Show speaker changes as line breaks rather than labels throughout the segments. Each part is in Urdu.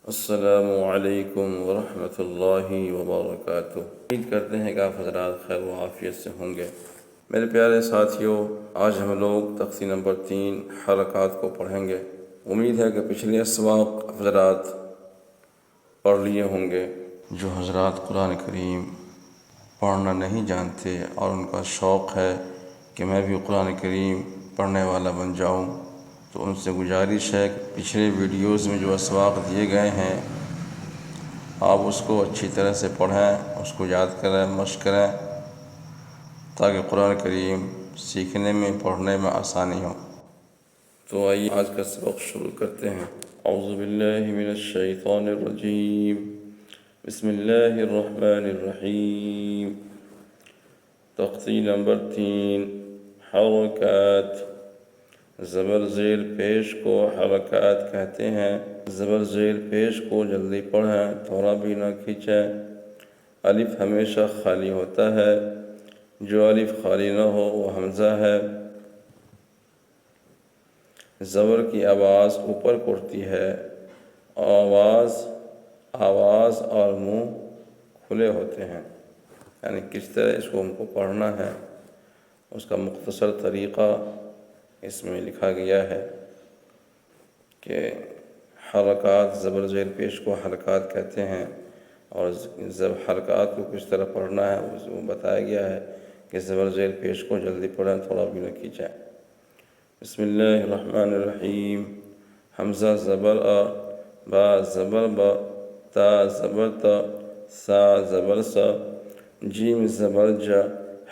السلام علیکم ورحمۃ اللہ وبرکاتہ۔ امید کرتے ہیں کہ آپ حضرات خیر و عافیت سے ہوں گے۔ میرے پیارے ساتھیوں، آج ہم لوگ تختی نمبر 3 حرکات کو پڑھیں گے۔ امید ہے کہ پچھلے اسباق حضرات پڑھ لیے ہوں گے۔ جو حضرات قرآن کریم پڑھنا نہیں جانتے اور ان کا شوق ہے کہ میں بھی قرآن کریم پڑھنے والا بن جاؤں، تو ان سے گزارش ہے کہ پچھلے ویڈیوز میں جو اسباق دیے گئے ہیں آپ اس کو اچھی طرح سے پڑھیں، اس کو یاد کریں، مشق کریں، تاکہ قرآن کریم سیکھنے میں پڑھنے میں آسانی ہو۔ تو آئیے آج کا سبق شروع کرتے ہیں۔ اعوذ باللہ من الشیطان الرجیم، بسم اللہ الرحمن الرحیم۔ تختی نمبر 3 حرکات۔ زبر زیر پیش کو حرکات کہتے ہیں۔ زبر زیر پیش کو جلدی پڑھیں، تھوڑا بھی نہ کھینچیں۔ الف ہمیشہ خالی ہوتا ہے، جو الف خالی نہ ہو وہ حمزہ ہے۔ زبر کی آواز اوپر کو اٹھتی ہے، آواز اور منہ کھلے ہوتے ہیں، یعنی کس طرح اس کو ہم کو پڑھنا ہے اس کا مختصر طریقہ اس میں لکھا گیا ہے کہ حرکات، زبر زیر پیش کو حرکات کہتے ہیں، اور حرکات کو کس طرح پڑھنا ہے وہ بتایا گیا ہے کہ زبر زیر پیش کو جلدی پڑھیں، تھوڑا بھی نہ کھینچیں۔ بسم اللہ الرحمن الرحیم۔ حمزہ زبر آ، با زبر با، تا زبر تا، سا زبر سا، جیم زبر جا،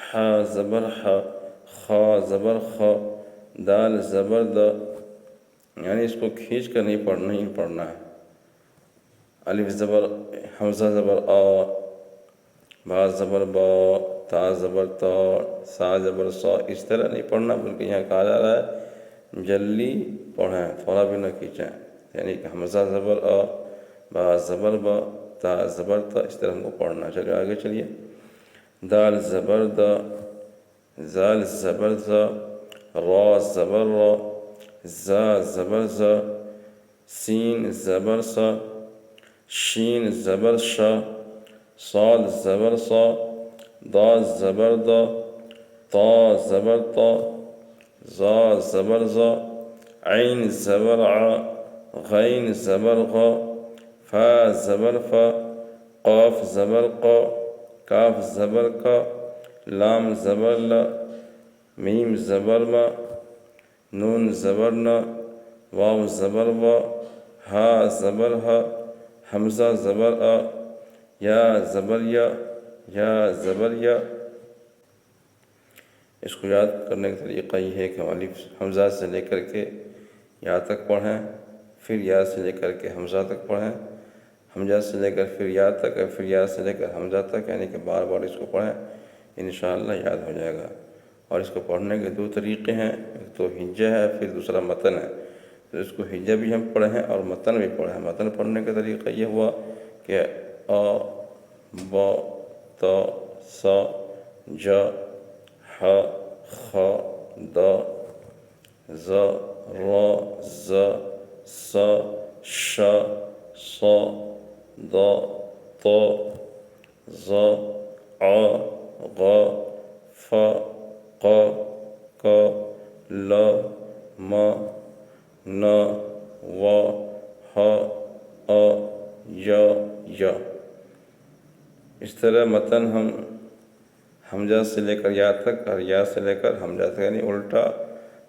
حا زبر حا، خا زبر خا، دال زبر دا، یعنی اس کو کھینچ کر نہیں پڑھنا ہے۔ الف زبر، حمزہ زبر آ، با زبر با، تا زبر تا، سا زبر سا، اس طرح نہیں پڑھنا، بلکہ یہاں کہا جا رہا ہے جلدی پڑھیں، تھوڑا بھی نہ کھینچیں، یعنی کہ حمزہ زبر آ، با زبر با، تا زبر تا، اس طرح ہم کو پڑھنا ہے۔ چلیے آگے چلیے۔ دال زبر دا، زال زبر زا، را زبر را، زا زبر زا، سین زبر سا، شین زبر شا، صاد زبر صا، دا زبر دا، تا زبر تا، زا زبر زا، عین زبر ع، غین زبر غا، فا زبر فا، قاف زبر قا، کاف زبر کا، لام زبر لا، میم زبر ما، نون زبر نا، واو زبر وا، ہا زبر ہا، حمزہ زبر آ، یا زبر یا، یا زبر یا۔ اس کو یاد کرنے کا طریقہ یہ ہے کہ الف حمزہ سے لے کر کے یا تک پڑھیں، پھر یا سے لے کر کے حمزہ تک پڑھیں، حمزہ سے لے کر پھر یا تک، اور پھر یا سے لے کر حمزہ تک، یعنی کہ بار بار اس کو پڑھیں، انشاءاللہ یاد ہو جائے گا۔ اور اس کو پڑھنے کے 2 طریقے ہیں، ایک تو ہجہ ہے، پھر دوسرا متن ہے۔ تو اس کو ہجہ بھی ہم پڑھیں اور متن بھی پڑھیں۔ متن پڑھنے کا طریقہ یہ ہوا کہ آ، با، تا، سا، جا، حا، خا، دا، زا، را، زا، سا، شا، صا، دا، تا، زا، عا، غا، فا، قا، کا، لا، ما، نا، وا، ہا، آ، یا۔ اس طرح متن ہم حمزہ سے لے کر یا تک اور یا سے لے کر حمزہ تک، یعنی الٹا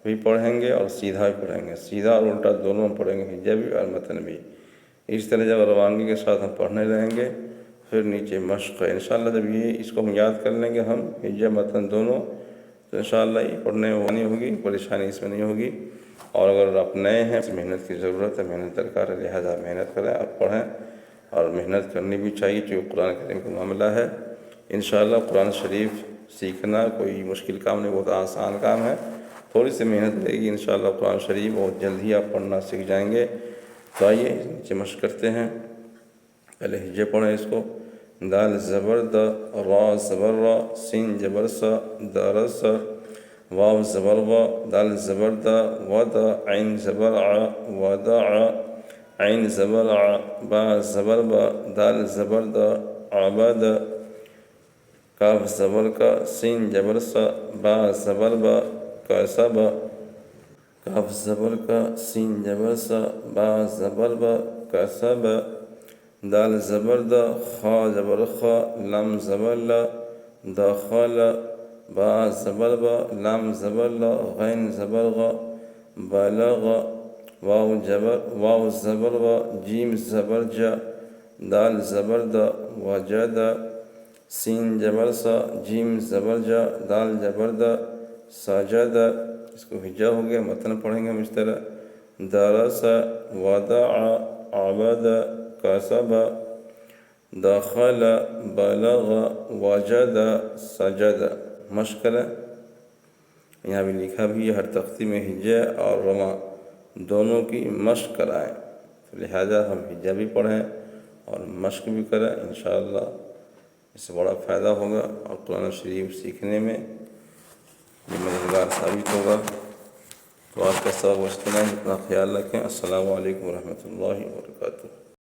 بھی پڑھیں گے اور سیدھا بھی پڑھیں گے، سیدھا اور الٹا دونوں پڑھیں گے، ہجہ بھی اور متن بھی۔ اس طرح جب روانگی کے ساتھ ہم پڑھنے رہیں گے، پھر نیچے مشق ہے۔ انشاءاللہ جب اس کو ہم یاد کر لیں گے ہم ہجہ متن دونوں، تو انشاءاللہ یہ پڑھنے میں نہیں ہوگی، پریشانی اس میں نہیں ہوگی۔ اور اگر آپ نئے ہیں، محنت کی ضرورت ہے، محنت درکار ہے، لہٰذا محنت کریں، آپ پڑھیں، اور محنت کرنی بھی چاہیے، چونکہ قرآن کریم کا معاملہ ہے۔ انشاءاللہ قرآن شریف سیکھنا کوئی مشکل کام نہیں، بہت آسان کام ہے، تھوڑی سی محنت لگے گی، انشاءاللہ قرآن شریف بہت جلد ہی آپ پڑھنا سیکھ جائیں گے۔ تو آئیے نیچے مشق کرتے ہیں۔ پہلے ہجے پڑھیں اس کو۔ دال زبر دا، را زبر را، سین زبر سا، دار سا، واو زبر وا، دال زبر دا، ودا، عین زبر ع، ودع، عین زبر ع، با زبر با، دال زبر دا، عبد، کاف زبر کا، سین جبر سا، با زبر با، کسب، کاف زبر کا، سین جبر سا، با زبر با، کسب، دال زبر دا، خا زبر خا، لام زبر لا، دخل، با زبر با، لام زبر لا، غین زبر غا، بلغ، واو زبر و، جیم زبر جا، دال زبر دا، وجد، سین جبر سا، جیم زبر جا، دال جبر دا، سجد، اس کو ہجا ہو گیا، متن پڑھیں گے ہم اس طرح، درس، ودع، عبد، کسب، دخل، بلغ، وجد، سجد۔ مشق کریں، یہاں بھی لکھا بھی ہے ہر تختی میں ہجا اور رما دونوں کی مشق کرائیں، لہذا ہم ہجا بھی پڑھیں اور مشق بھی کریں، انشاءاللہ اس سے بڑا فائدہ ہوگا اور قرآن شریف سیکھنے میں یہ مددگار ثابت ہوگا۔ تو آج کا سبق بچنا ہے، اپنا خیال رکھیں۔ السلام علیکم ورحمۃ اللہ وبرکاتہ۔